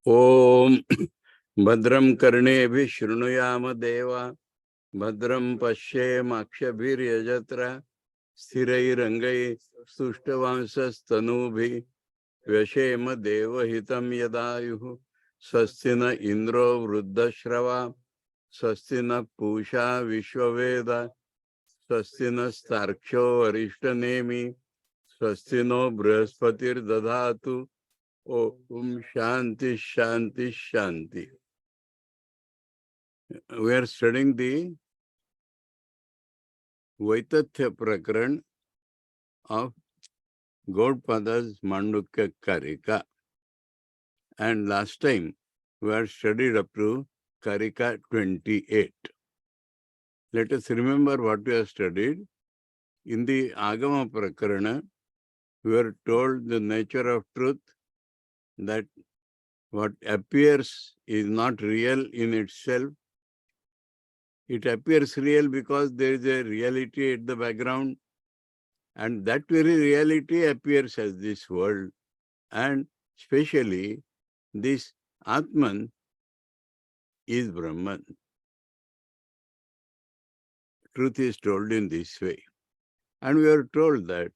Om Badram Karnevi Shrunuyama Deva Badram Pashe Makshabhiryajatra Sthirai Rangai Suštavansas Tanubhi Vyashema Deva Hitam Yadayuhu Swastina Indro Vruddashrava Swastina Pusha Vishwaveda Swastina Starksho Arishtanemi Swastino Brahaspatir Dadhatu Om Shanti Shanti Shanti. We are studying the Vaitatya Prakaran of Gaudapada's Mandukya Karika. And last time we had studied up to Karika 28. Let us remember what we have studied. In the Agama Prakarana, we were told the nature of truth, that what appears is not real in itself. It appears real because there is a reality at the background, and that very reality appears as this world. And especially this ātman is Brahman. Truth is told in this way. And we are told that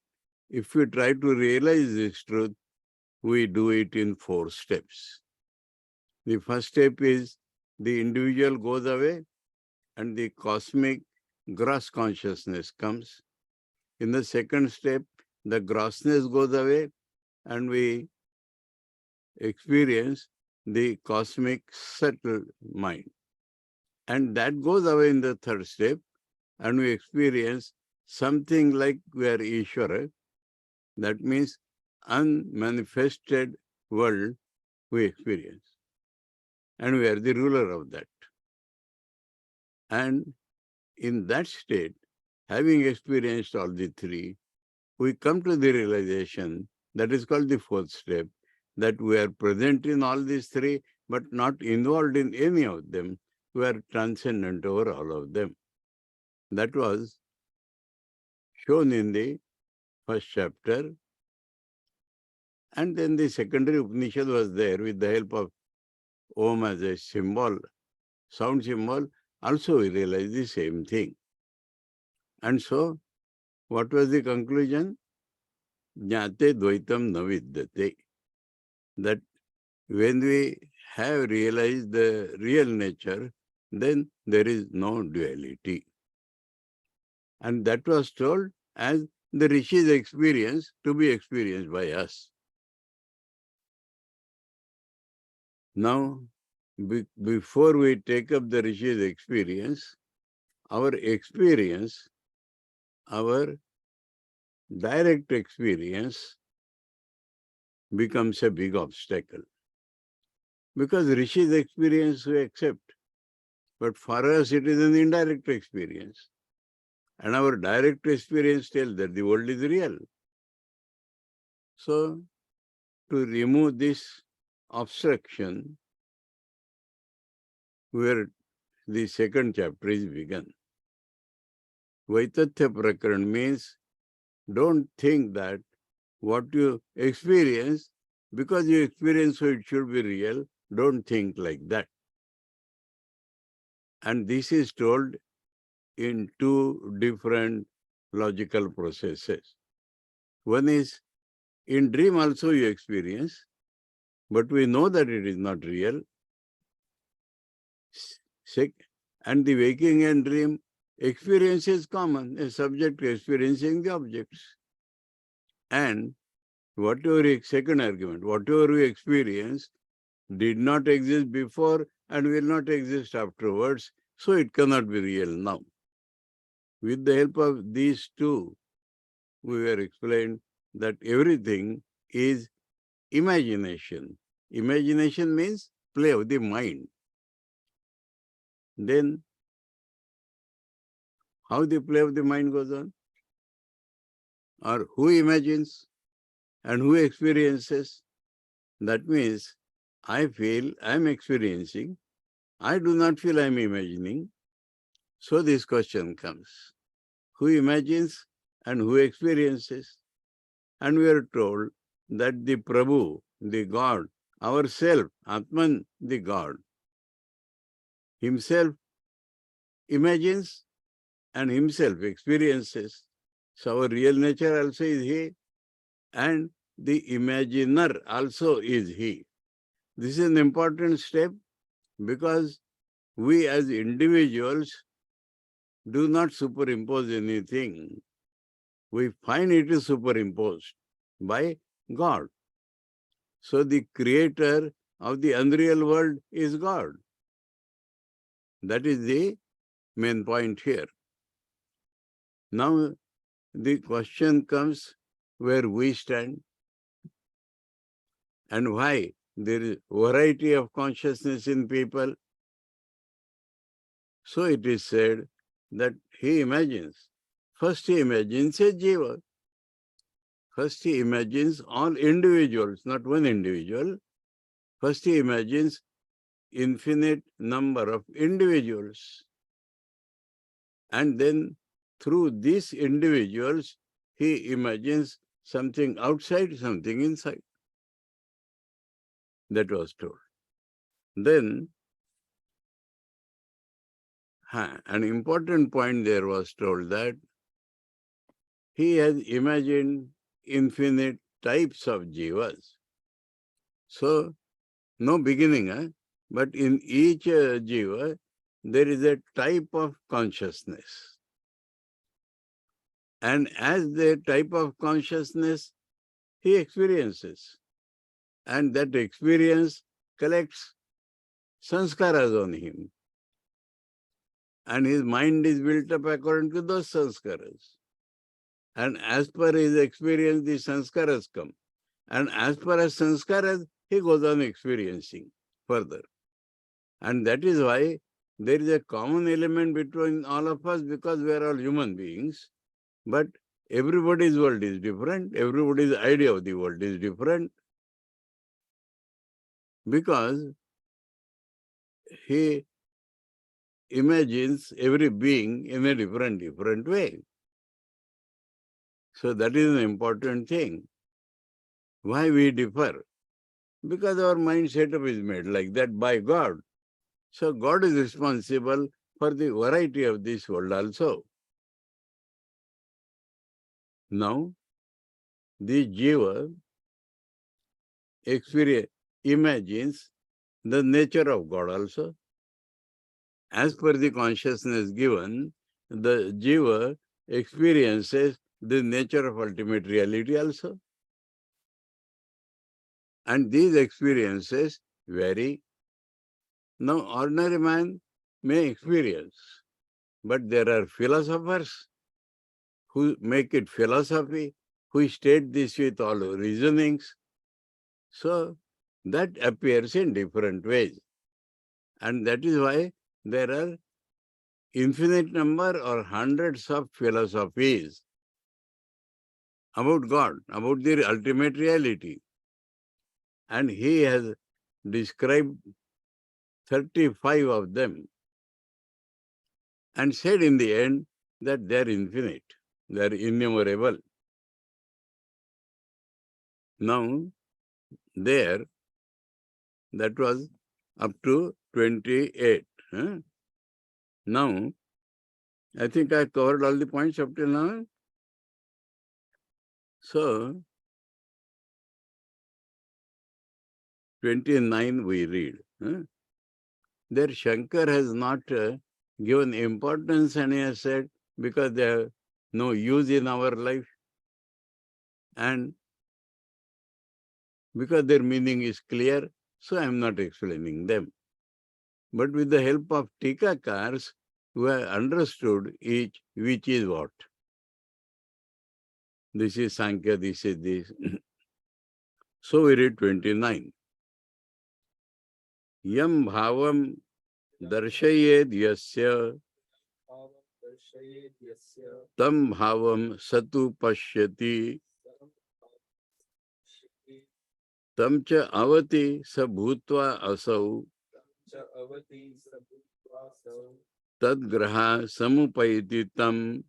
if we try to realize this truth, we do it in 4 steps. The first step is the individual goes away and the cosmic gross consciousness comes. In the second step, the grossness goes away and we experience the cosmic subtle mind. And that goes away in the third step and we experience something like we are Ishvara. That means unmanifested world we experience. And we are the ruler of that. And in that state, having experienced all the 3, we come to the realization, that is called the 4th step, that we are present in all these 3, but not involved in any of them. We are transcendent over all of them. That was shown in the first chapter. And then the secondary Upanishad was there with the help of Om as a symbol, sound symbol. Also we realized the same thing. And so, what was the conclusion? Jnate dvaitam na vidyate. That when we have realized the real nature, then there is no duality. And that was told as the Rishi's experience to be experienced by us. Now, before we take up the Rishi's experience, our direct experience becomes a big obstacle. Because Rishi's experience we accept, but for us it is an indirect experience. And our direct experience tells that the world is real. So, to remove this obstruction, where the second chapter is begun. Vaitatya Prakaran means don't think that what you experience, because you experience so it should be real, don't think like that. And this is told in 2 different logical processes. One is, in dream also you experience, but we know that it is not real. And the waking and dream experience is common, a subject experiencing the objects. And whatever, second argument, whatever we experience did not exist before and will not exist afterwards, so it cannot be real now. With the help of these 2, we were explained that everything is imagination. Imagination means play of the mind. Then, how the play of the mind goes on? Or who imagines and who experiences? That means, I feel I am experiencing, I do not feel I am imagining. So this question comes, who imagines and who experiences? And we are told that the Prabhu, the God, ourself, ātman, the God, himself imagines and himself experiences. So our real nature also is he, and the imaginer also is he. This is an important step because we as individuals do not superimpose anything. We find it is superimposed by God. So the creator of the unreal world is God. That is the main point here. Now the question comes where we stand and why there is variety of consciousness in people. So it is said that he imagines. First he imagines a jiva. First he imagines all individuals, not one individual. First he imagines infinite number of individuals. And then through these individuals, he imagines something outside, something inside. That was told. Then, an important point there was told that he has imagined infinite types of jivas. So, no beginning, but in each jiva, there is a type of consciousness. And as the type of consciousness, he experiences. And that experience collects sanskaras on him. And his mind is built up according to those sanskaras. And as per his experience, the sanskaras come. And as per his sanskaras, he goes on experiencing further. And that is why there is a common element between all of us because we are all human beings. But everybody's world is different. Everybody's idea of the world is different. Because he imagines every being in a different way. So that is an important thing. Why we differ? Because our mind setup is made like that by God. So God is responsible for the variety of this world also. Now, the jiva imagines the nature of God also. As per the consciousness given, the jiva experiences the nature of ultimate reality also. And these experiences vary. Now, ordinary man may experience, but there are philosophers who make it philosophy, who state this with all reasonings. So, that appears in different ways. And that is why there are infinite number or hundreds of philosophies about God, about the ultimate reality. And he has described 35 of them and said in the end that they are infinite, they are innumerable. Now, there, that was up to 28. Now, I think I covered all the points up till now. So, 29 we read. There Shankar has not given importance and he has said because they have no use in our life and because their meaning is clear, so I am not explaining them. But with the help of Tikakars, who have understood each which is what. This is Sankhya, this is this. So we read 29. Yam bhavam darshayed yasya tam bhavam satu pashyati tam cha avati sabhutva asau tad graha samupayati tam.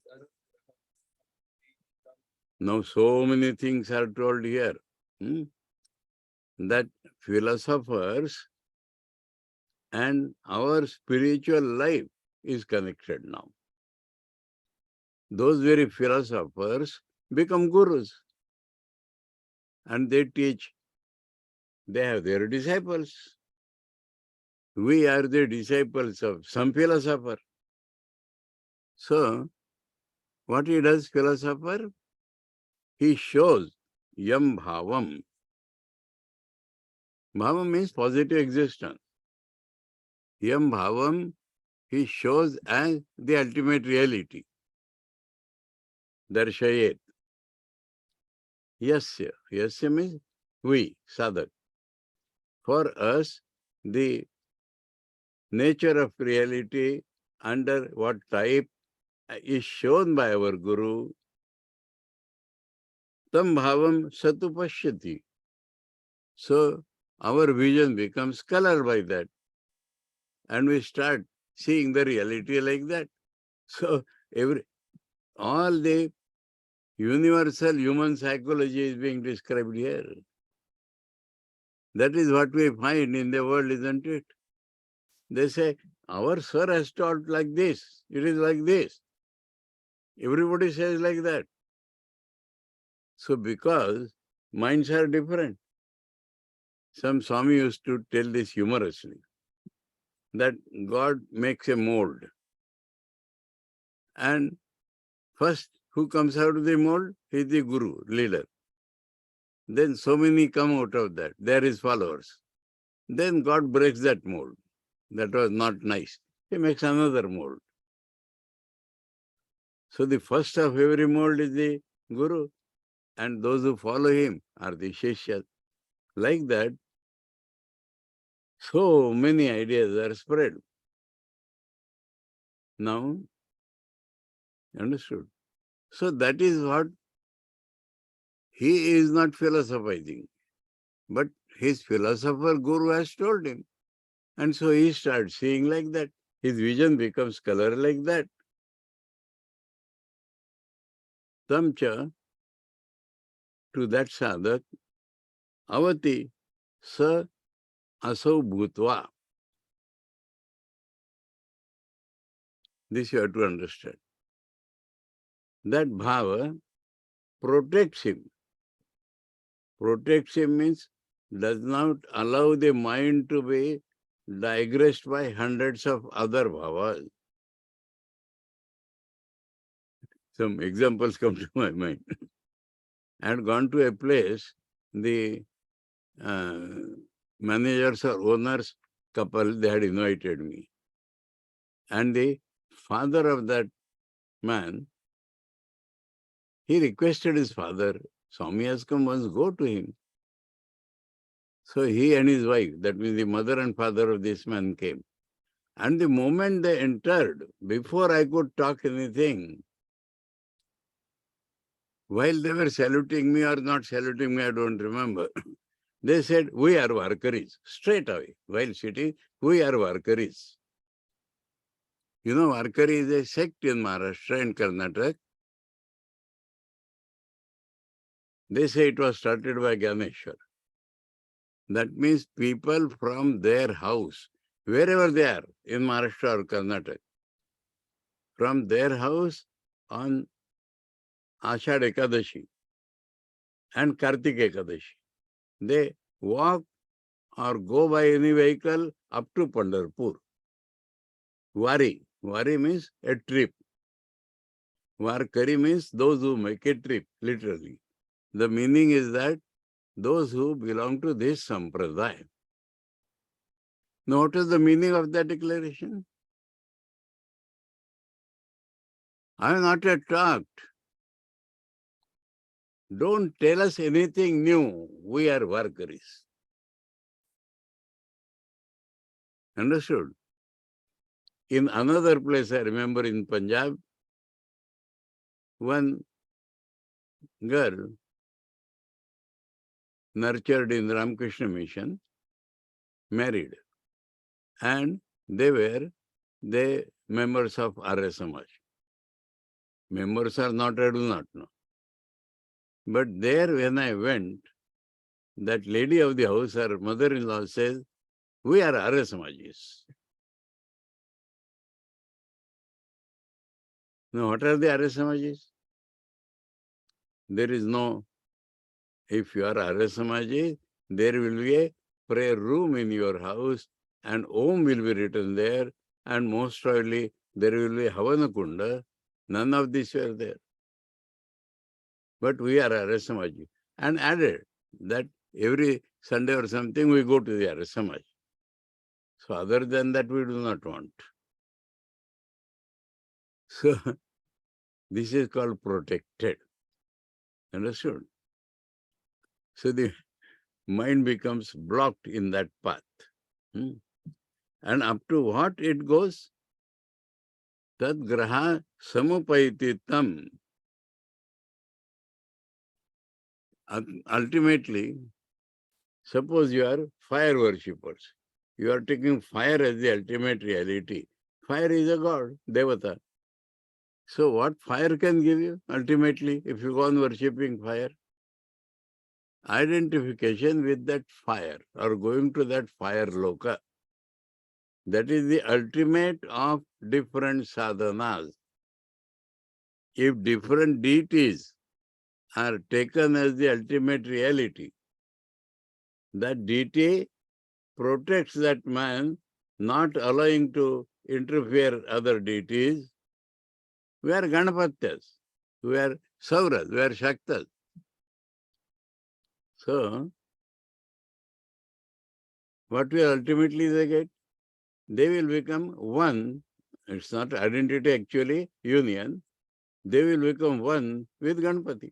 Now so many things are told here. that philosophers and our spiritual life is connected now. Those very philosophers become gurus and they teach. They have their disciples. We are the disciples of some philosopher. So, what he does, philosopher? He shows yam bhavam. Bhavam means positive existence. Yam bhavam, he shows as the ultimate reality. Darshayet. Yasya. Yasya means we, sadhak. For us, the nature of reality under what type is shown by our Guru. Tam bhavam satupashyati. So, our vision becomes colored by that. And we start seeing the reality like that. So, all the universal human psychology is being described here. That is what we find in the world, isn't it? They say, our sir has taught like this. It is like this. Everybody says like that. So because minds are different. Some Swami used to tell this humorously, that God makes a mold. And first, who comes out of the mold? He is the Guru, leader. Then so many come out of that. They are his followers. Then God breaks that mold. That was not nice. He makes another mold. So the first of every mold is the Guru. And those who follow him are the Shishyas. Like that, so many ideas are spread. Now, understood? So that is what he is not philosophizing, but his philosopher Guru has told him. And so he starts seeing like that. His vision becomes color like that. Tamcha, to that sadhak, avati sa asau bhutva. This you have to understand. That bhava protects him. Protects him means does not allow the mind to be digressed by hundreds of other bhavas. Some examples come to my mind. I had gone to a place, the managers or owners couple, they had invited me. And the father of that man, he requested his father, Swami has come, once go to him. So he and his wife, that means the mother and father of this man, came. And the moment they entered, before I could talk anything, while they were saluting me or not saluting me, I don't remember, they said, we are Varkaris, straight away, while sitting, we are Varkaris. You know, Varkari is a sect in Maharashtra and Karnataka. They say it was started by Ganeshwar. That means people from their house, wherever they are, in Maharashtra or Karnataka, from their house on Ashad Ekadashi and Kartik Ekadashi, they walk or go by any vehicle up to Pandharpur. Vari. Vari means a trip. Varkari means those who make a trip, literally. The meaning is that those who belong to this sampradaya. Now, what is the meaning of that declaration? I have not yet talked. Don't tell us anything new. We are Varkaris. Understood? In another place, I remember in Punjab, one girl nurtured in Ramakrishna mission, married. And they were the members of Arya Samaj. Members are not, I do not know. But there when I went, that lady of the house, her mother-in-law says, we are Arya Samajis. Now, what are the Arya Samajis? There is no, if you are Arya Samaji, there will be a prayer room in your house and Om will be written there, and most probably there will be Havana Kunda. None of these were there. But we are Arya Samaji. And added that every Sunday or something we go to the Arya Samaj. So other than that we do not want. So this is called protected. Understood? So the mind becomes blocked in that path. And up to what it goes? Tad graha samupaiti tam. Ultimately, suppose you are fire worshippers. You are taking fire as the ultimate reality. Fire is a god, devata. So what fire can give you ultimately if you go on worshipping fire? Identification with that fire or going to that fire loka. That is the ultimate of different sadhanas. If different deities are taken as the ultimate reality, that deity protects that man, not allowing to interfere other deities. We are Ganapatyas, we are Sauras, we are Shaktas. So, what will ultimately they get? They will become one. It's not identity actually, union. They will become one with Ganapati.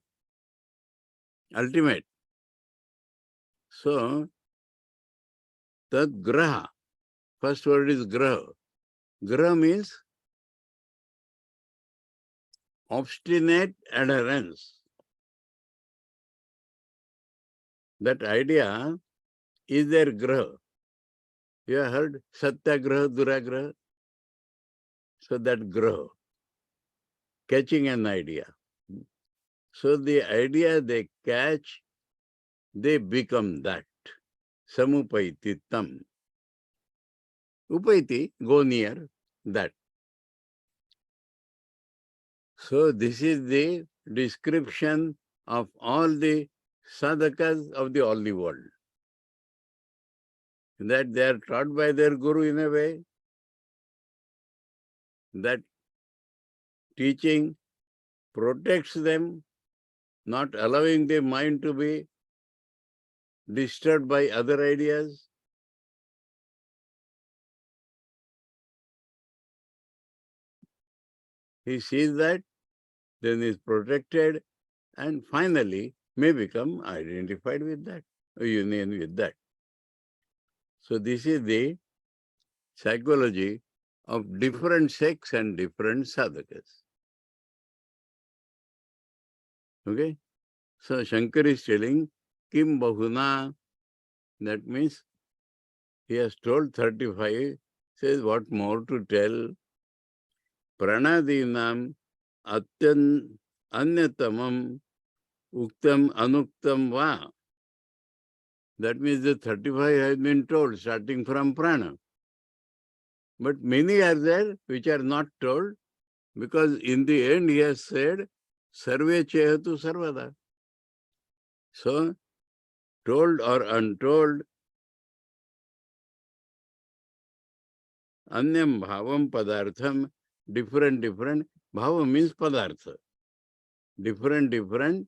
Ultimate. So, Tad graha. First word is graha. Graha means obstinate adherence. That idea is their graha. You have heard satyagraha, duragraha. So that graha, catching an idea. So the idea they catch, they become that. Samupaiti tam. Upaiti, go near that. So this is the description of all the sadhakas of the holy world. That they are taught by their guru in a way. That teaching protects them, not allowing the mind to be disturbed by other ideas. He sees that, then is protected, and finally may become identified with that, or union with that. So this is the psychology of different sects and different sadhakas. Okay? So Shankar is telling, Kim Bahuna, that means he has told 35, says what more to tell? Pranadinam anyatamam uktam anuktam va. That means the 35 has been told, starting from prana. But many are there which are not told, because in the end he has said, Sarve chehatu sarvada. So, told or untold, anyam bhavam padartham, different. Bhava means padartha. Different.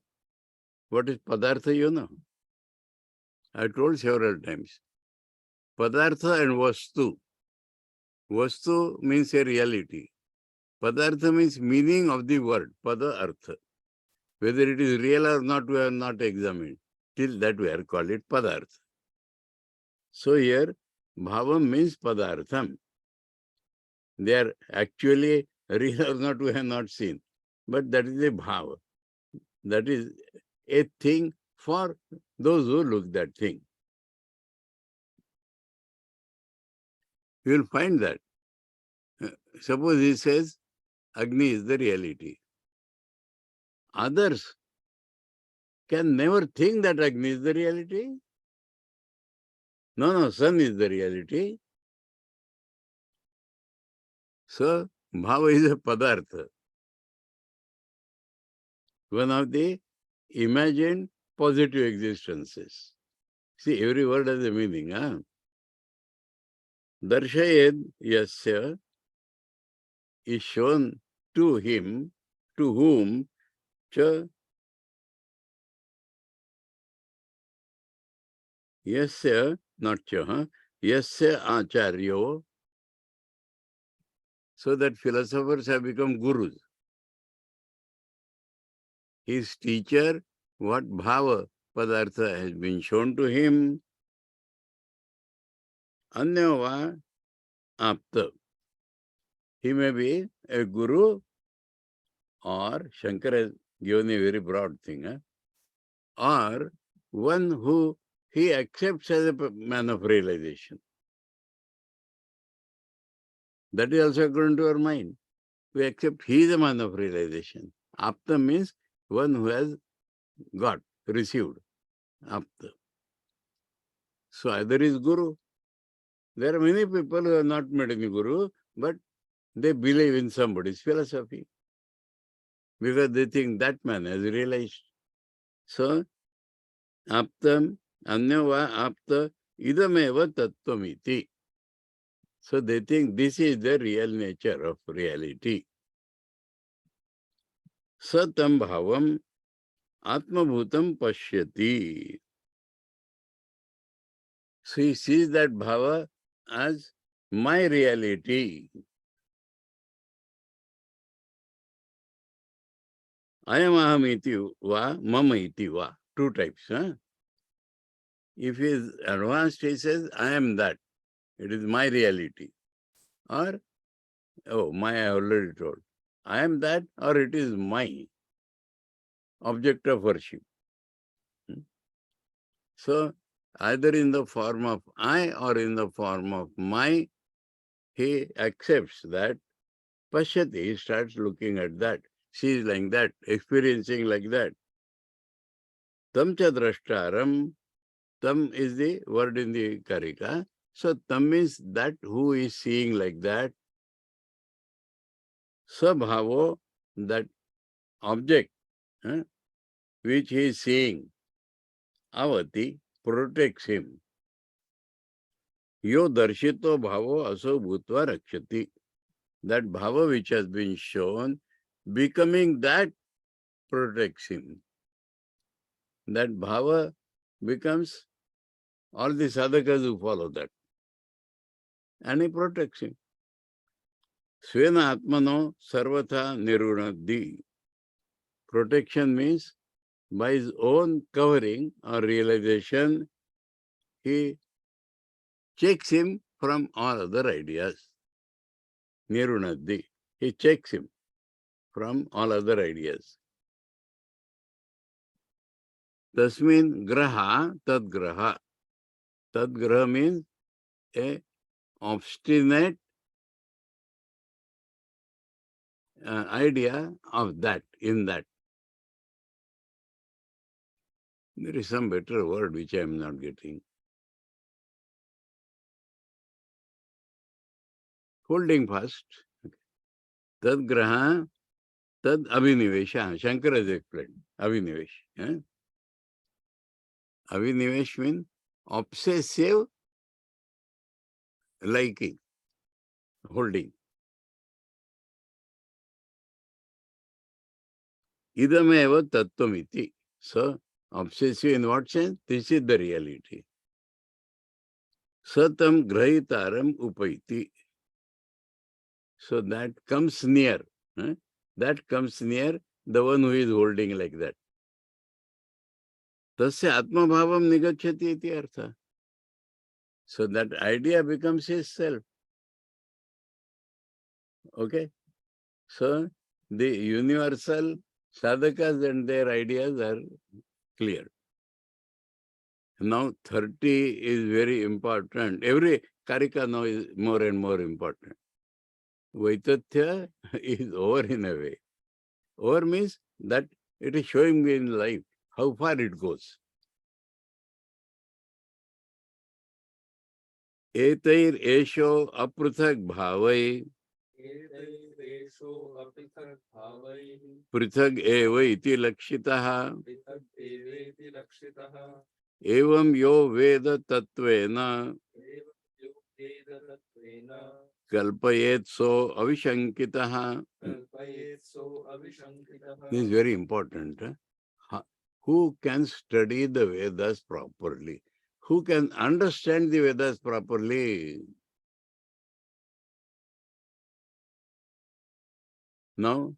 What is padartha, you know? I told several times. Padartha and vastu. Vastu means a reality. Padartha means meaning of the word, pada artha. Whether it is real or not, we have not examined. Till that we are called it padartha. So here, bhavam means padartham. They are actually real or not, we have not seen. But that is a bhava. That is a thing for those who look that thing. You will find that. Suppose he says, Agni is the reality. Others can never think that Agni is the reality. No, sun is the reality. So, bhava is a padartha. One of the imagined positive existences. See, every word has a meaning. Huh? Darshayed yasya is shown to him, to whom cha yasya, not cha, huh? Yasya acharyo. So that philosophers have become gurus. His teacher, what bhava padartha has been shown to him, anyava apta. He may be a guru, or Shankara has given a very broad thing, huh? Or one who he accepts as a man of realization. That is also according to our mind. We accept he is a man of realization. Apta means one who has got, received. Apta. So either is guru. There are many people who have not met any guru, but they believe in somebody's philosophy because they think that man has realized. So, aptam, anyava apta, idameva tattvamiti. So they think this is the real nature of reality. Satam bhavam atmabhutam pashyati. So he sees that bhava as my reality. Ayam aham iti va, mama iti va. Two types. Huh? If he is advanced, he says, I am that. It is my reality. Or, oh, my, I already told. I am that, or it is my object of worship. So, either in the form of I or in the form of my, he accepts that. Pashyati, he starts looking at that. She is like that, experiencing like that. Tam cha drashtaram. Tam is the word in the Karika. So, tam means that who is seeing like that. Sabhavo, that object which he is seeing, avati, protects him. Yo darshito bhavo aso bhutva rakshati. That bhava which has been shown, becoming that protects him. That bhava becomes all the sadhakas who follow that. And he protects him. Svena ātmano sarvatha nirunaddi. Protection means by his own covering or realization, he checks him from all other ideas. Nirunaddi. He checks him from all other ideas. Tasmin graha tadgraha. Tadgraha means a obstinate idea of that, in that. There is some better word which I am not getting. Holding fast. Tadgraha, tad abhinivesha. Shankara has explained. Abhinivesh. Abhinivesh means obsessive liking, holding. Idameva tattvamiti. So, obsessive in what sense? This is the reality. Satam grahitaram upaiti. So that comes near. That comes near the one who is holding like that. Tasya atma bhavam nigacchati iti artha. So that idea becomes his self. Okay? So the universal sadhakas and their ideas are clear. Now 30 is very important. Every karika now is more and more important. Vaitatya is over in a way. Over means that it is showing me in life how far it goes. Etair esho apruthak bhavai prithak eva iti lakshitaha evam yo veda tattvena kalpayet so avishankitaha. This is very important. Who can study the Vedas properly? Who can understand the Vedas properly? Now,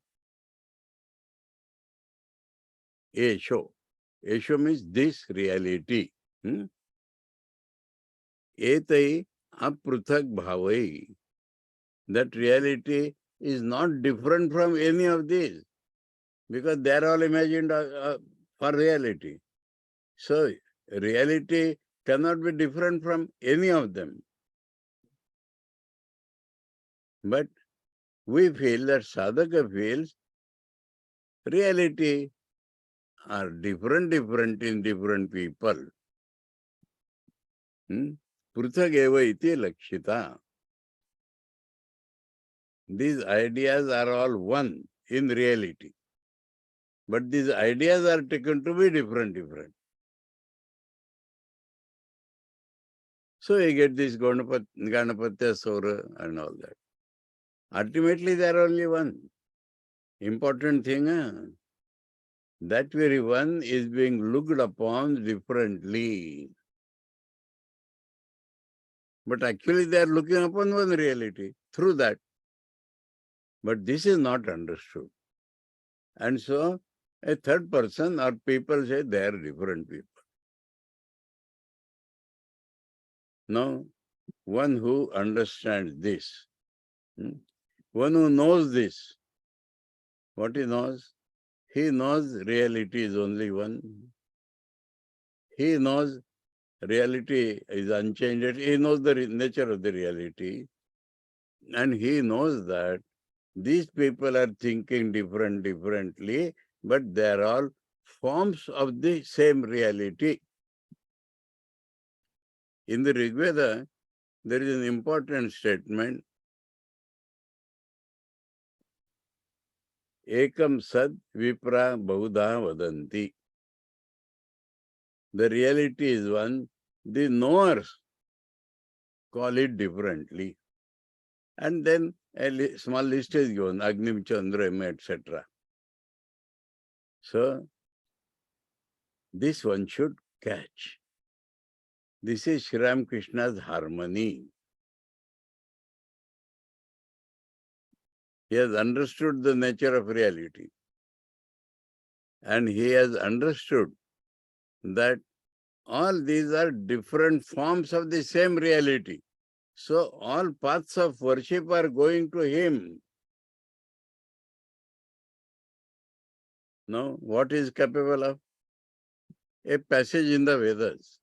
Esho. Esho means this reality. Etai apruthak bhavai. That reality is not different from any of these, because they are all imagined for reality. So, reality cannot be different from any of them. But we feel that sadhaka feels reality are different in different people. Pruthak eva iti lakshita. These ideas are all one in reality. But these ideas are taken to be different. So you get this Ganapatya Sora and all that. Ultimately, they are only one. Important thing, that very one is being looked upon differently. But actually, they are looking upon one reality through that. But this is not understood. And so, a third person or people say they are different people. Now, one who understands this, one who knows this, what he knows reality is only one. He knows reality is unchanged. He knows the nature of the reality. And he knows that these people are thinking differently, but they are all forms of the same reality. In the Rig Veda, there is an important statement. Ekam sad vipra bahudha vadanti. The reality is one. The knowers call it differently. And then a small list is given, Agnim, Chandra, etc. So, this one should catch. This is Sri Ramakrishna's harmony. He has understood the nature of reality. And he has understood that all these are different forms of the same reality. So all paths of worship are going to him. Now, what is capable of? A passage in the Vedas.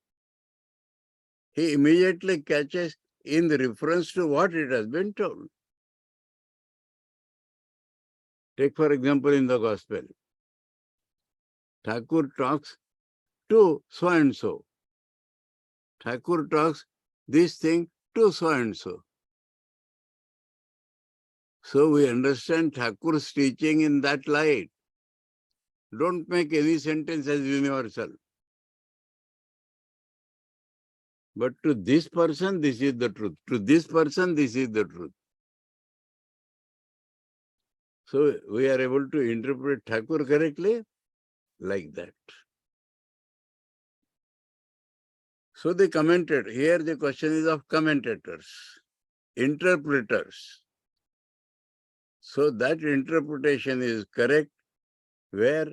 He immediately catches in the reference to what it has been told. Take, for example, in the Gospel. Thakur talks to so-and-so. Thakur talks this thing to so-and-so. So we understand Thakur's teaching in that light. Don't make any sentence as universal. But to this person, this is the truth. To this person, this is the truth. So we are able to interpret Thakur correctly like that. So they commented. Here the question is of commentators, interpreters. So that interpretation is correct, where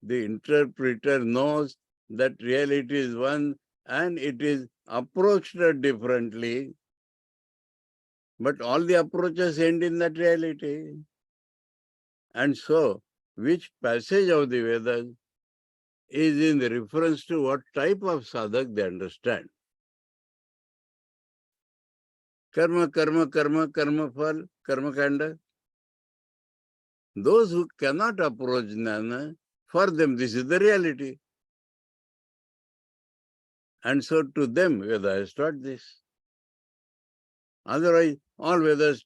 the interpreter knows that reality is one and it is approached differently, but all the approaches end in that reality. And so, which passage of the Vedas is in the reference to what type of sadhak they understand? Karma, karma, karma, karma phal, karma kanda. Those who cannot approach jnana, for them this is the reality. And so to them, Veda has taught this. Otherwise, all Vedas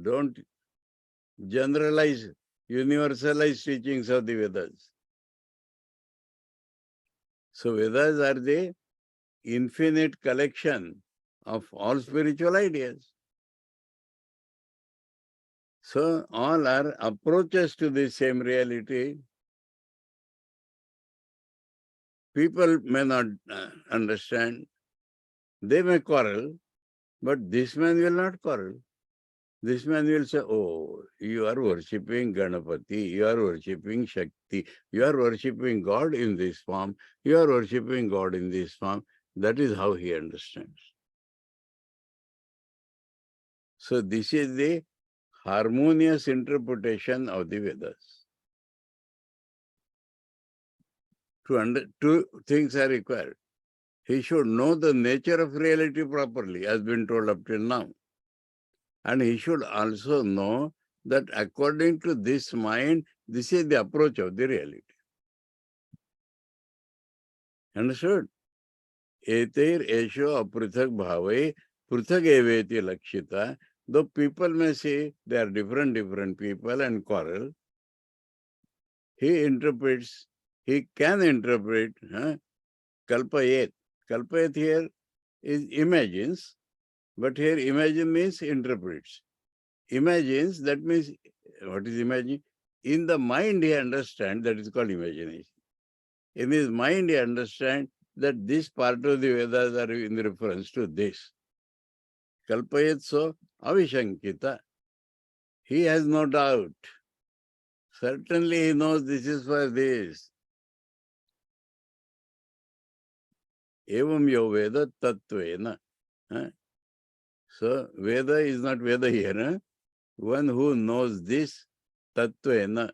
don't generalize, universalize teachings of the Vedas. So Vedas are the infinite collection of all spiritual ideas. So all are approaches to the same reality. People may not understand. They may quarrel, but this man will not quarrel. This man will say, oh, you are worshipping Ganapati, you are worshipping Shakti, you are worshipping God in this form, you are worshipping God in this form. That is how he understands. So this is the harmonious interpretation of the Vedas. Two things are required. He should know the nature of reality properly, as been told up till now. And he should also know that according to this mind, this is the approach of the reality. Understood? Etir esho aprithak bhavai prithak eveti lakshita. Though people may say they are different people and quarrel, he interprets, he can interpret kalpayet. Kalpayet here is imagines, but here imagine means interprets. Imagines, that means, what is imagine? In the mind he understands, that is called imagination. In his mind he understands that this part of the Vedas are in reference to this. Kalpayet so avishankita. He has no doubt. Certainly he knows this is for this. Evam yo Veda tattvena. So Veda is not Veda here. One who knows this tattvena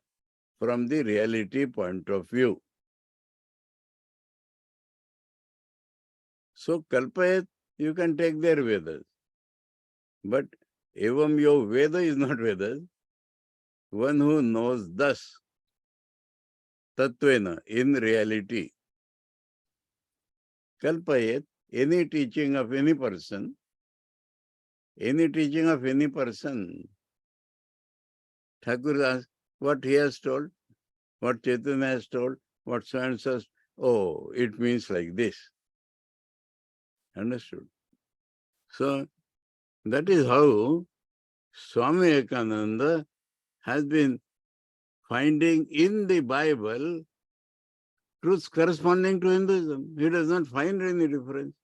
from the reality point of view. So kalpayat, you can take their Vedas. But evam yo Veda is not Vedas. One who knows thus, tattvena, in reality. Kalpayat, any teaching of any person, Thakur asks what he has told, what Chaitanya has told, what so and so, oh, it means like this. Understood? So, that is how Swami Vivekananda has been finding in the Bible truths corresponding to Hinduism. He does not find any difference.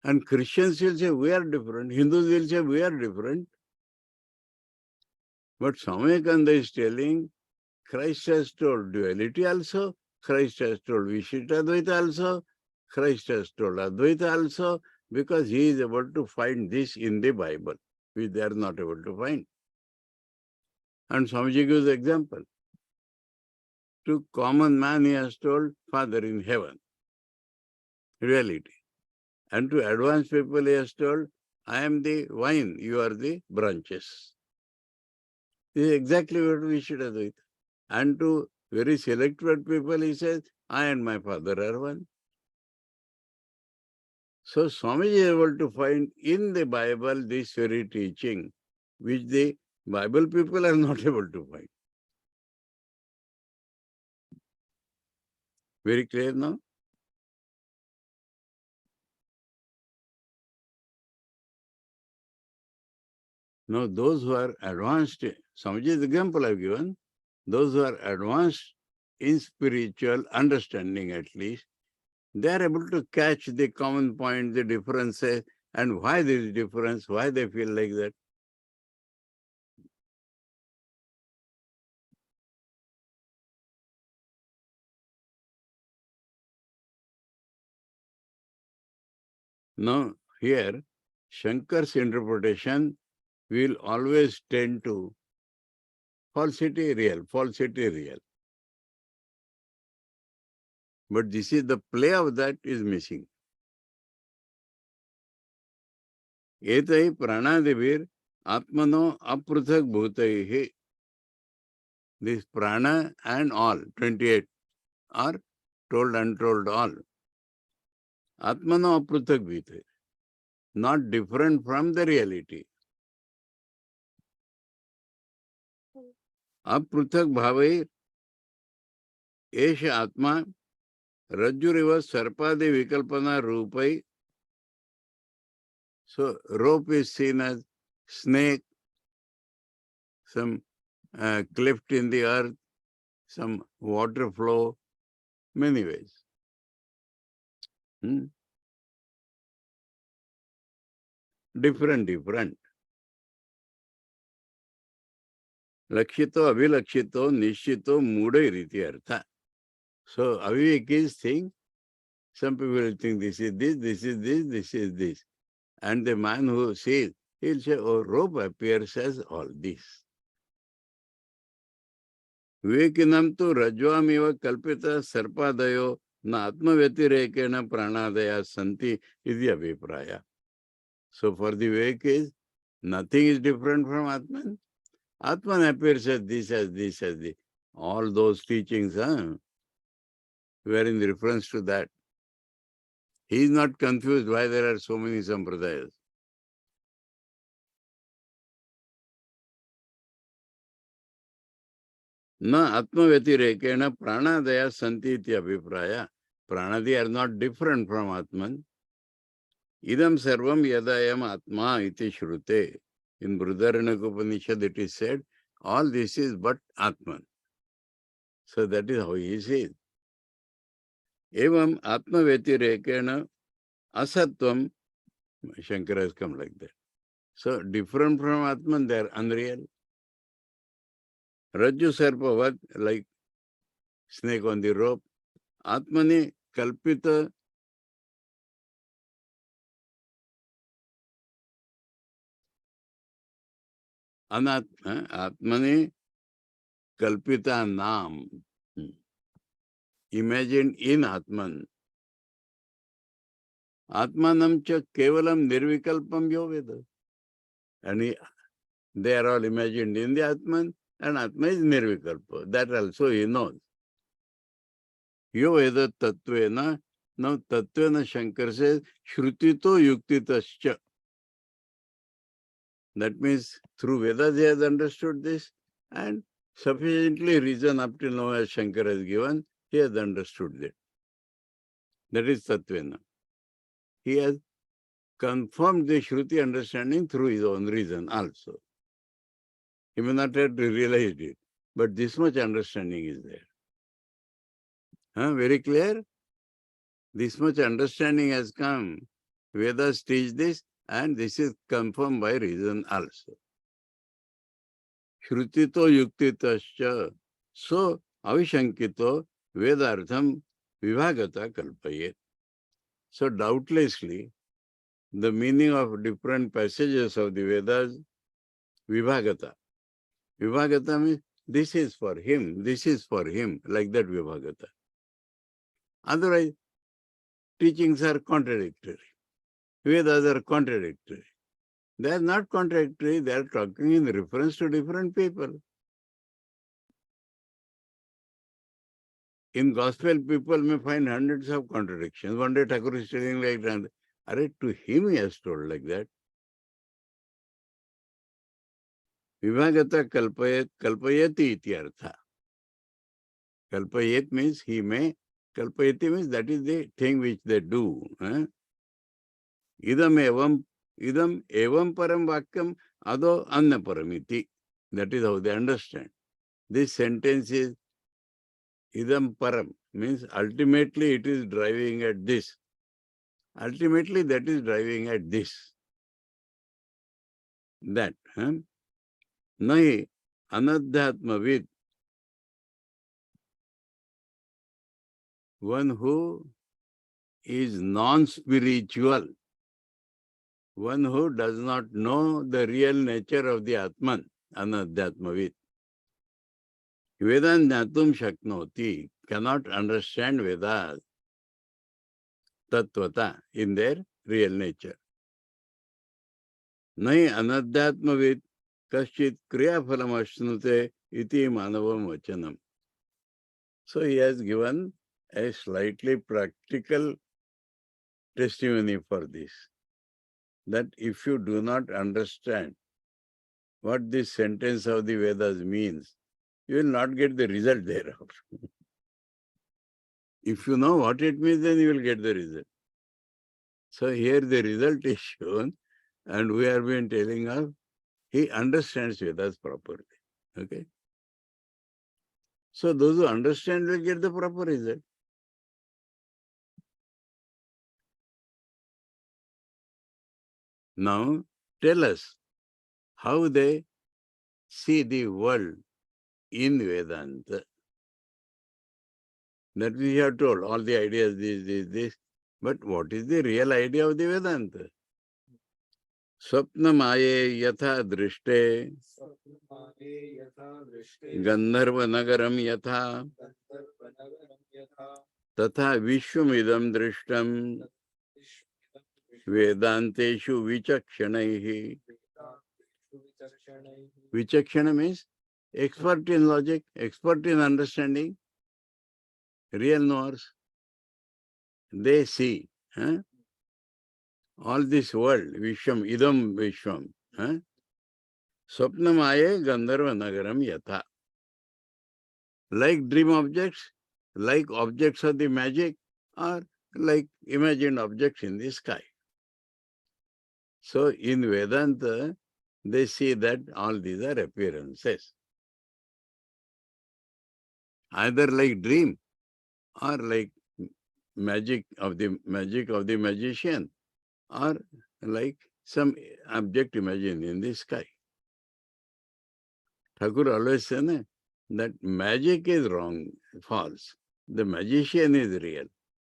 And Christians will say, we are different. Hindus will say, we are different. But Swami Vivekananda is telling, Christ has told duality also, Christ has told Vishishtadvaita also, Christ has told Advaita also, because he is able to find this in the Bible, which they are not able to find. And Swamiji gives example. To common man he has told, Father in heaven, reality. And to advanced people he has told, I am the vine, you are the branches. This is exactly what we should have done. And to very selected people he says, I and my Father are one. So Swamiji is able to find in the Bible this very teaching, which the Bible people are not able to find. Very clear now? Now those who are advanced, Swamiji's example I have given, those who are advanced in spiritual understanding at least, they are able to catch the common point, the differences, and why there is difference, why they feel like that. Now here, Shankar's interpretation will always tend to falsity real. But this is the play of that is missing. Etai pranadivir atmano aprithak bhutaihi. This prana and all, 28, are told, untold all. Atmano aprithak bhutaihi. not different from the reality. Apruthak bhavai esha atma rajjuriva sarpadi vikalpana rupai. So rope is seen as snake, some cleft in the earth, some water flow, many ways. Different. Lakshito, abhilakshito, nishito, mudai riti artha. So avivek is thing. Some people think this is this, this is this, this is this. And the man who sees, he'll say, oh, rope appears as all this. Vivekanam tu rajvamiva kalpita sarpadayo na atmavatirekena pranadaya santi iti abhipraya. So for the Vivek is, nothing is different from Atman. Atman appears as this, as this, as this. All those teachings were in reference to that. He is not confused why there are so many sampradayas. Na atmavatirekena pranadaya santi iti abhipraya. Pranadi are not different from Atman. Idam sarvam yadayam atma iti shrute. In Brihadaranyaka Upanishad it is said, all this is but Atman. So that is how he says. Evam atmavatirekena asatvam, Shankara has come like that. So different from Atman, they are unreal. Rajju sarpavat, like snake on the rope. Atmani kalpita Atmani kalpita nam. Imagined in Atman. Atmanam cha kevalam nirvikalpam yoveda. And they are all imagined in the Atman, and Atma is nirvikalpa. That also he knows. Yoveda tattvena. Now tattvena Shankar says, shrutito yuktitascha. That means through Vedas he has understood this, and sufficiently reason up till now as Shankara has given, he has understood that. That is tattvena. He has confirmed the Shruti understanding through his own reason also. He may not have realized it, but this much understanding is there. Very clear? This much understanding has come. Vedas teach this, and this is confirmed by reason also. Shrutito yuktitascha. So, avishankito vedartham vivagata kalpayet. So, doubtlessly, the meaning of different passages of the Vedas, vivagata. Vivagata means this is for him, like that vivagata. Otherwise, teachings are contradictory. Vedas are contradictory. They are not contradictory, they are talking in reference to different people. In gospel, people may find hundreds of contradictions. One day Thakur is telling like that, to him he has told like that. Vivagata kalpayati iti artha. Kalpayat means he may, kalpayati means that is the thing which they do. Idam evam param vakyam ado anna paramiti. That is how they understand. This sentence is idam param, means ultimately it is driving at this. Ultimately that is driving at this. That. Nahi anadhyatmavid. One who is non-spiritual, one who does not know the real nature of the Atman, anadhyatmavid. Vedan jnatum shaknoti, cannot understand Vedas, tattvata, in their real nature. Nahi anadhyatmavid kaschit kriyaphalam ashnute iti manavam vachanam. So he has given a slightly practical testimony for this. that if you do not understand what this sentence of the Vedas means, you will not get the result thereof. If you know what it means, then you will get the result. So here the result is shown, and we have been telling us he understands Vedas properly. Okay? So those who understand will get the proper result. Now tell us how they see the world in Vedanta. That we have told, all the ideas, this. But what is the real idea of the Vedanta? Swapnamaye yatha drishte Gandharva nagaram yatha Tatha vishwamidam drishtam Vedanteshu vichakshanaihi. Vichakshana means expert in logic, expert in understanding, real knowers. They see all this world, Vishwam, idam Vishwam. Swapnamaye Gandharva nagaram yatha. Like dream objects, like objects of the magic, or like imagined objects in the sky. So in Vedanta, they see that all these are appearances. Either like dream or like magic of the magician, or like some object imagined in the sky. Thakur always said that magic is wrong, false. The magician is real.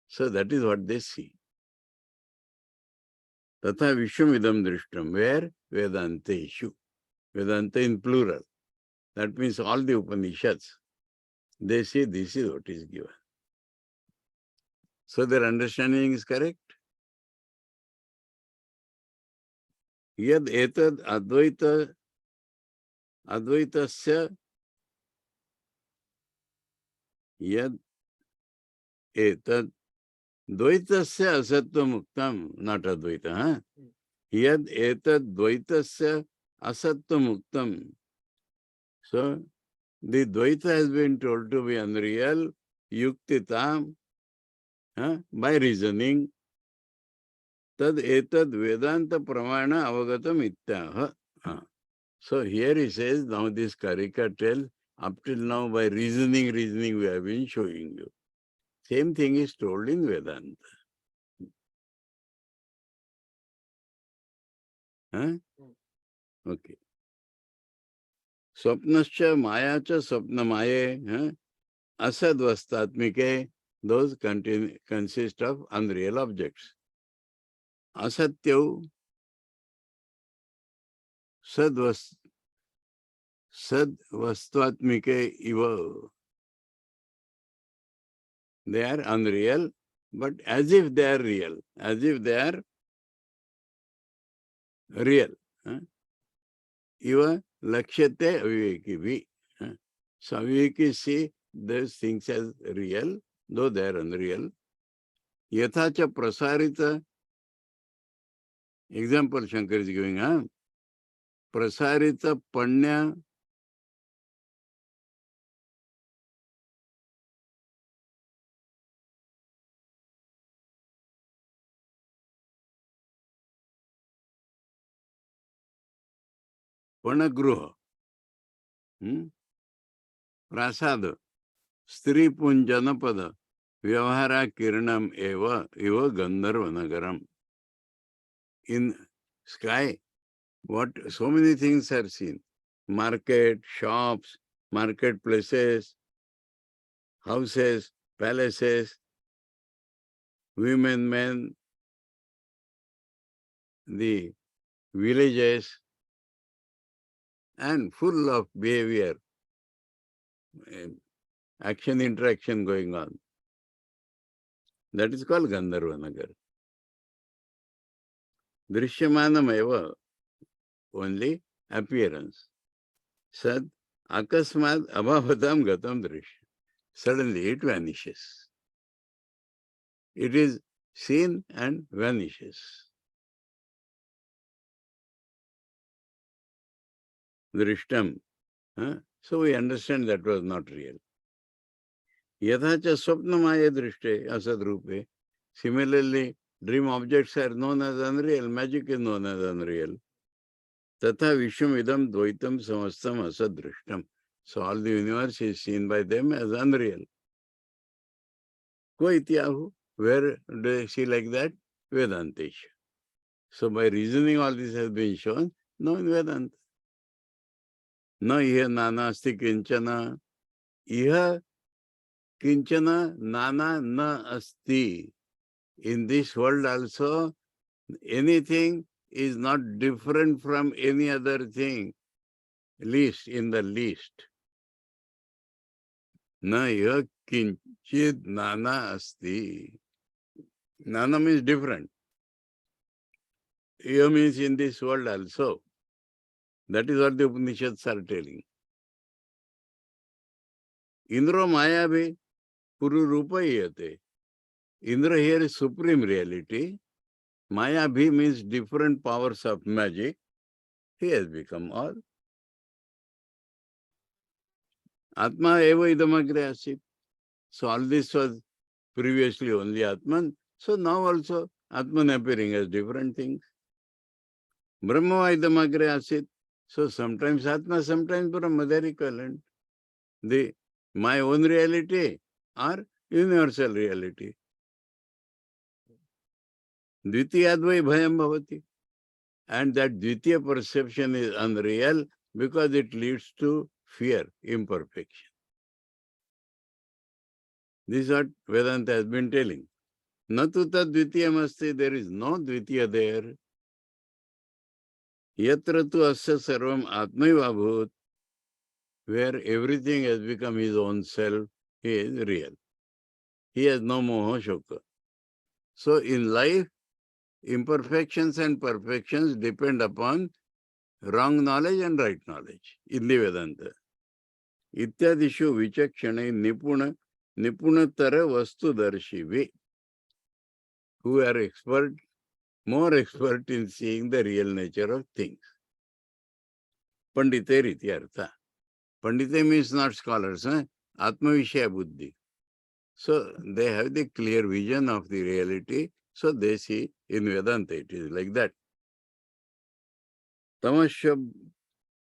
So that is what they see. Tatha vishwamidam drishtam. Where? Vedanteshu. Vedanta in plural. That means all the Upanishads. They say this is what is given. So their understanding is correct. Yad etad advaitasya yad etad dvaitasya asatva muktam, not advaita. Yad etad dvaitasya asatva muktam. So the dvaita has been told to be unreal, yuktitam, by reasoning. Tad etad Vedanta pramana avagatam ityaha. So here he says, now this Karika tells, up till now by reasoning we have been showing you. Same thing is told in Vedanta. Okay. Swapnascha mayacha swapnamaye asadvastatmike, those consist of unreal objects. Asatyav sadvastatmike iva. They are unreal, but as if they are real, as if they are real. Iva lakshyate aviveki. So aviveki see those things as real, though they are unreal. Yathacha prasarita. Example Shankar is giving. Prasarita panya panagruha. Prasada. Stri punjanapada. Vyavahara kiranam eva Gandharva nagaram. In sky, what so many things are seen. Market, shops, marketplaces, houses, palaces, women, men, the villages, and full of behavior, action, interaction going on. That is called Gandharva Nagar. Drishyamanam eva, only appearance. Sad akasmad abhavatam gatam drishya. Suddenly it vanishes. It is seen and vanishes. drishtam. So we understand that was not real. Yatha cha swapnamaya drishte asadrupe. Similarly, dream objects are known as unreal. Magic is known as unreal. Tatha vishwam idam dvaitam samastam asadrishtam. So all the universe is seen by them as unreal. Ko ityahu. Where do they see like that? Vedantesha. So by reasoning all this has been shown, no in Vedanta. Na iha nanasti kinchana. Iha kinchana nana na asti. In this world also, anything is not different from any other thing, least in the least. Na iha kinchid nana asti. Nana means different. Iha means in this world also. That is what the Upanishads are telling. Indra maya bhi puru rupa yate. Indra here is supreme reality. Maya bhi means different powers of magic. He has become all. Atma eva idamagre asit. So all this was previously only Atman. So now also Atman appearing as different things. Brahma idamagre asit. So sometimes Atma, sometimes Brahma, they are equivalent. My own reality or universal reality. Dvitiyadvai bhayam bhavati. And that Dvitiya perception is unreal because it leads to fear, imperfection. This is what Vedanta has been telling. Natu tad Dvitiyam asti, there is no Dvitiya there. Yatra tu asya sarvam atmaiva bhut, where everything has become his own self, he is real. He has no moha shoka. So in life, imperfections and perfections depend upon wrong knowledge and right knowledge in the Vedanta. Ityadishu vichakshane nipunatara vastudarshivi, who are expert, more expert in seeing the real nature of things. Pandite rityartha. Pandite means not scholars, Atmavishaya buddhi. So they have the clear vision of the reality, so they see in Vedanta it is like that. Tamashvabra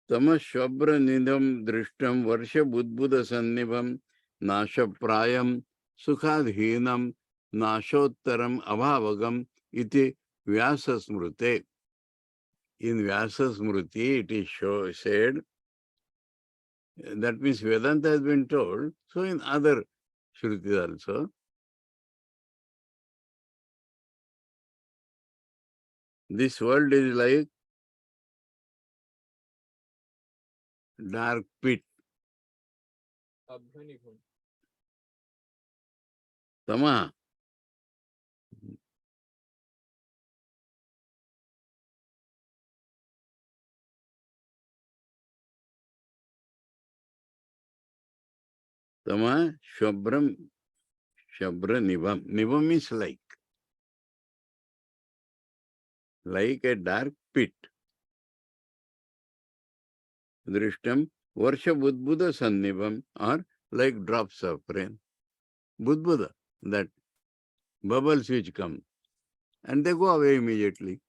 nidham drishtam varsha budbuddha sannibham nashaprayam sukhadhinam nashottaram abhavagam iti Vyasa Smrute. In Vyasa Smriti it is said, that means Vedanta has been told, so in other Shrutis also, this world is like dark pit. Tama. Tama Shabra Nibham. Nibham means like a dark pit. Drishtam Varsha Budbuddha Sannibham, or like drops of rain. Budbuddha, that bubbles which come, and they go away immediately.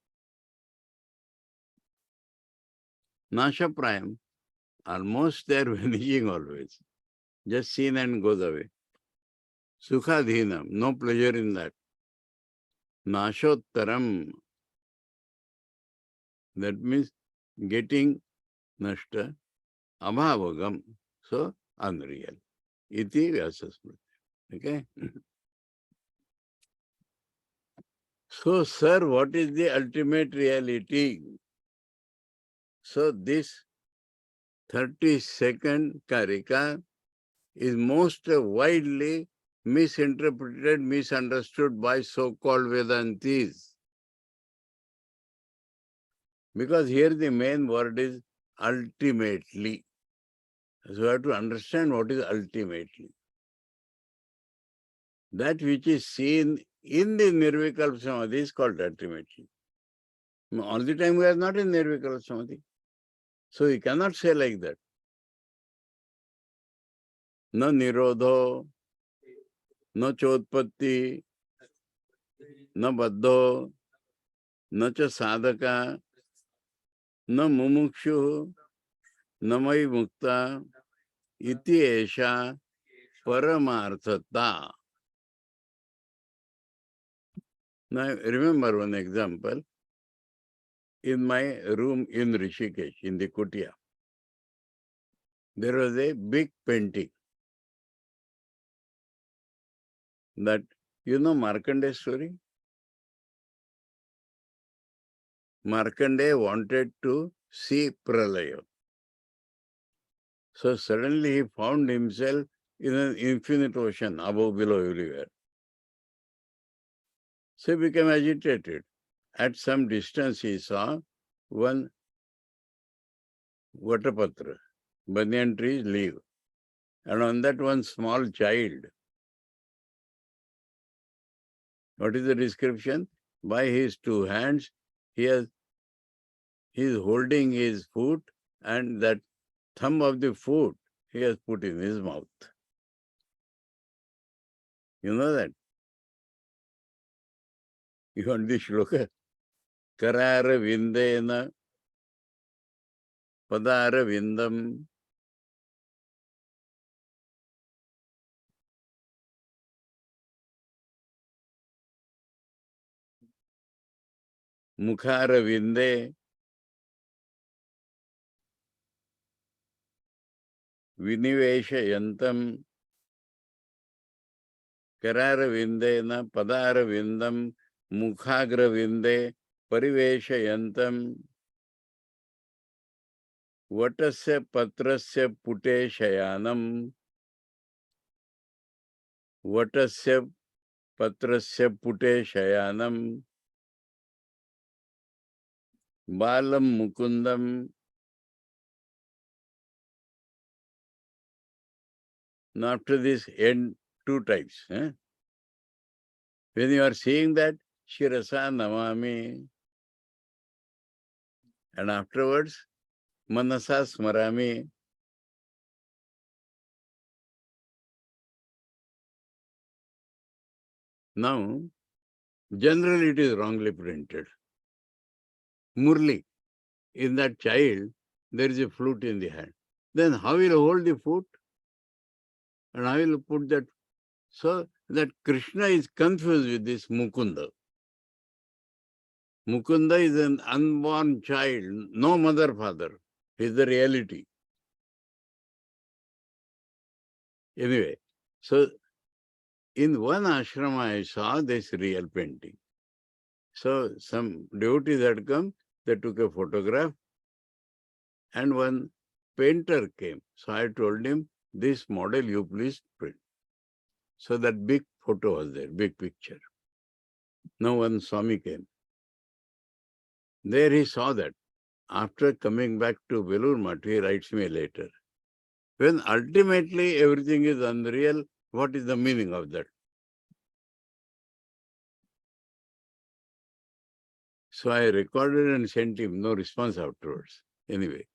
Nasha Prayam, almost they are vanishing always. Just seen and goes away. Sukhadhinam, no pleasure in that. Nashottaram, that means getting nashta, abhavagam, so unreal. Iti Vyasa Smriti. Okay? So, sir, what is the ultimate reality? So, this 32nd Karika is most widely misinterpreted, misunderstood by so-called Vedantis. Because here the main word is ultimately. So we have to understand what is ultimately. That which is seen in the Nirvikalpa Samadhi is called ultimately. All the time we are not in Nirvikalpa Samadhi. So you cannot say like that. Na nirodho, na chodpatti, na baddho, na cha sadhaka, na mumukshu, na mai mukta, iti esha paramarthata. Now remember one example. In my room in Rishikesh, in the kutia, there was a big painting that, you know Markande's story? Markande wanted to see Pralaya. So suddenly he found himself in an infinite ocean, above, below, everywhere. So he became agitated. At some distance he saw one vatapatra, banyan tree leaf, and on that one small child. What is the description? By his two hands, he is holding his foot, and that thumb of the foot he has put in his mouth. You know that? You want the shloka? Karara vindena padara vindam mukhara vinde vinivesha yantam karara vindena padara vindam mukhagra vinde parivesha yantam vatasya patrasya pute shayanam vatasya patrasya pute shayanam balam mukundam. Now after this, end two types. When you are seeing that, Shirasa Namami, and afterwards, Manasa Smarami. Now, generally it is wrongly printed. Murli, in that child, there is a flute in the hand. Then how will you hold the flute? And how will you put that? So that Krishna is confused with this Mukunda. Mukunda is an unborn child, no mother, father. He is the reality. Anyway, so in one ashrama I saw this real painting. So some devotees had come, they took a photograph, and one painter came. So I told him, this model you please print. So that big photo was there, big picture. Now one Swami came. There he saw that. After coming back to Velur Math, he writes me a letter. When ultimately everything is unreal, what is the meaning of that? So I recorded and sent him, no response afterwards. Anyway,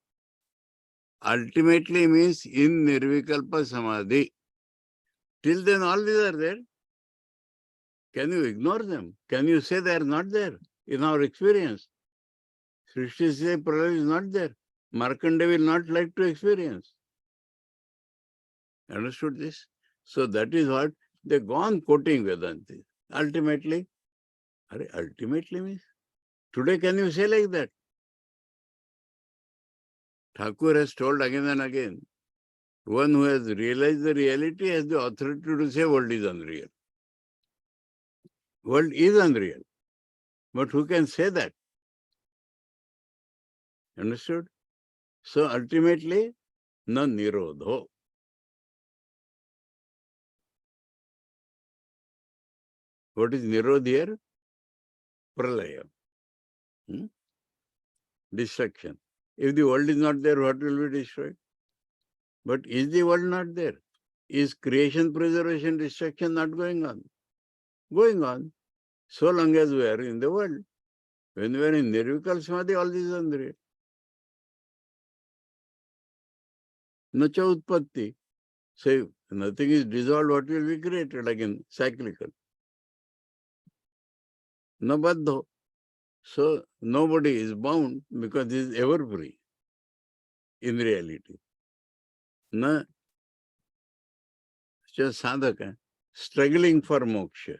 ultimately means in Nirvikalpa Samadhi. Till then all these are there. Can you ignore them? Can you say they are not there in our experience? Srishti say Pralaya is not there. Markandeya will not like to experience. Understood this? So that is what they go on quoting Vedanti. Ultimately means? Today can you say like that? Thakur has told again and again, one who has realized the reality has the authority to say world is unreal. World is unreal. But who can say that? Understood? So ultimately, na nirodho. What is nirodh here? Pralaya. Destruction. If the world is not there, what will be destroyed? But is the world not there? Is creation, preservation, destruction not going on? Going on. So long as we are in the world. When we are in Nirvikal Samadhi, all this is unreal. Nacha utpatti. So if nothing is dissolved, what will be created? Again, cyclical. Na baddho. So nobody is bound because he is ever free in reality. Na sadhaka, struggling for moksha.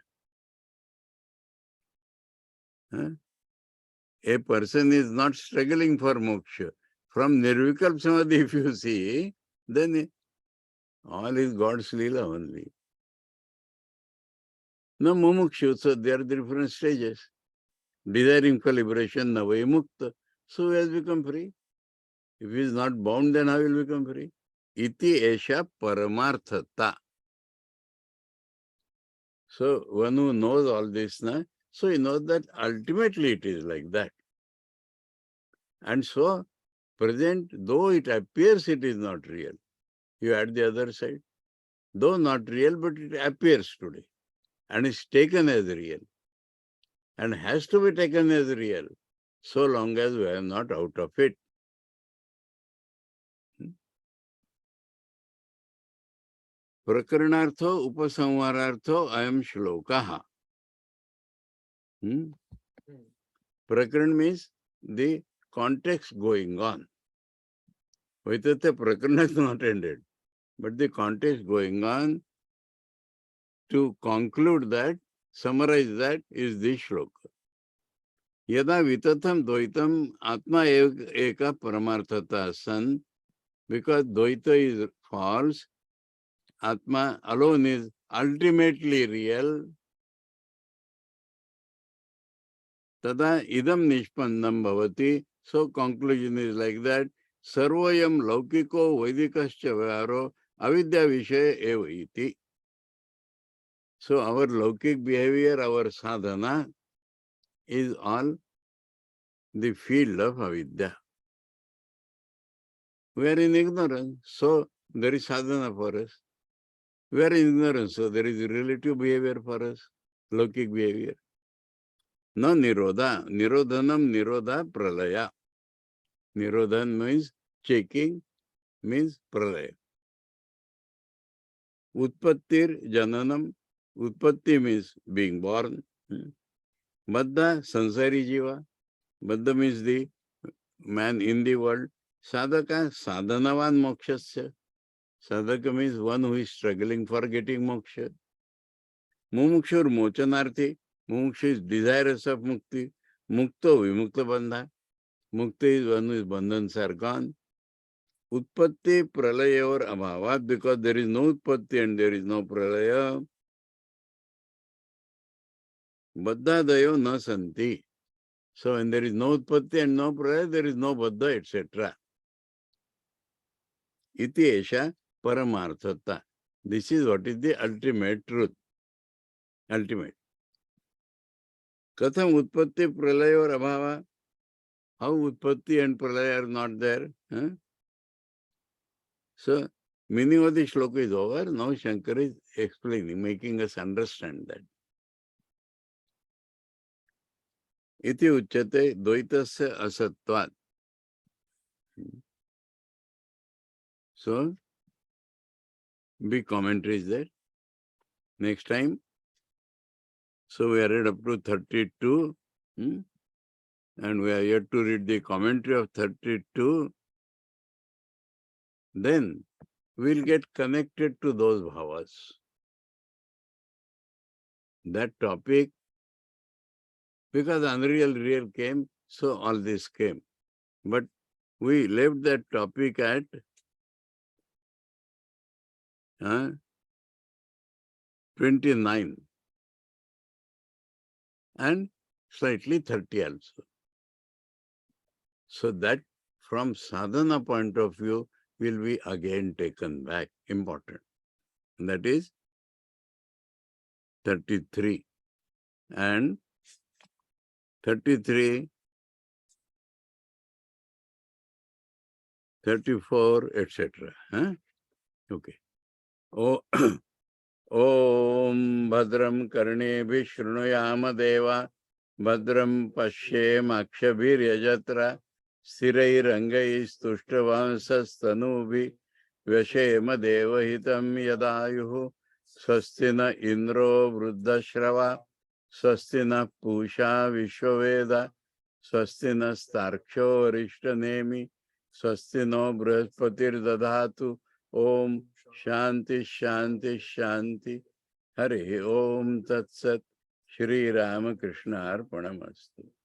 A person is not struggling for moksha. From Nirvikalpa Samadhi, if you see, then all is God's Leela only. No mumukshu, so there are different stages. Desiring for liberation, navai mukta. So he has become free. If he is not bound, then how will become free? Iti esha paramarthata. So one who knows all this, so he knows that ultimately it is like that. And so, present, though it appears it is not real. You add the other side. Though not real, but it appears today. And is taken as real. And has to be taken as real, so long as we are not out of it. Prakaranartho upasamharartho ayam shlokaha. Prakaran means the context going on. Vaitate prakarana is not ended, but the context going on to conclude that, summarize that is this shloka. Yada vitatham dvaitam atma eka paramarthata san, because dvaita is false, atma alone is ultimately real, tada idam nishpannam bhavati. So conclusion is like that. Sarvayam laukiko vaidikascha vyaro avidya vishaya eva iti. So our laukik behavior, our sadhana is all the field of avidya. We are in ignorance, so there is sadhana for us. We are in ignorance, so there is relative behavior for us, laukik behavior. No nirodha. Nirodhanam nirodha pralaya. Nirodhan means checking, means pralaya. Utpattir jananam. Utpatti means being born. Baddha, sansari jiva. Baddha means the man in the world. Sadhaka, sadhanavan mokshasya. Sadhaka means one who is struggling for getting moksha. Mumukshur mochanarthi. Mumuksha is desirous of mukti. Mukto vimukta bandha. Mukta is one whose bandhans are gone. Utpatti pralaya or abhavat, because there is no utpatti and there is no pralaya. Baddhadayo na santi. So when there is no utpatti and no pralaya, there is no baddha, etc. Iti esha paramarthata. This is what is the ultimate truth. Ultimate. Katham utpatti pralaya or abhava? How utpatti and pralaya are not there? So, meaning of the shloka is over. Now Shankara is explaining, making us understand that. Iti uchyate dvaitasya asatvat. So, big commentary is there. Next time. So, we are read up to 32. And we are yet to read the commentary of 32. Then, we'll get connected to those bhavas. That topic, because unreal real came, so all this came. But we left that topic at 29 and slightly 30 also. So that from sadhana point of view will be again taken back, important. And that is 33 and 33, 34, etc. Okay. Oh, Om Bhadram Karnebhi Shrunuyama Deva Bhadram Pashyem Akshabhir Yajatra Stirai Rangai Stushtavansastanubhi व्यशेम देवहितं यदायुः स्वस्ति न इंद्रो वृद्धश्रवा स्वस्ति न पूषा विश्ववेद स्वस्ति नस्तार्क्ष्यो अरिष्टनेमि स्वस्ति no बृहस्पतिर्दधातु Om Shanti शांति शांति। हरि ओम तत्सत्। श्री रामकृष्णार्पणमस्तु।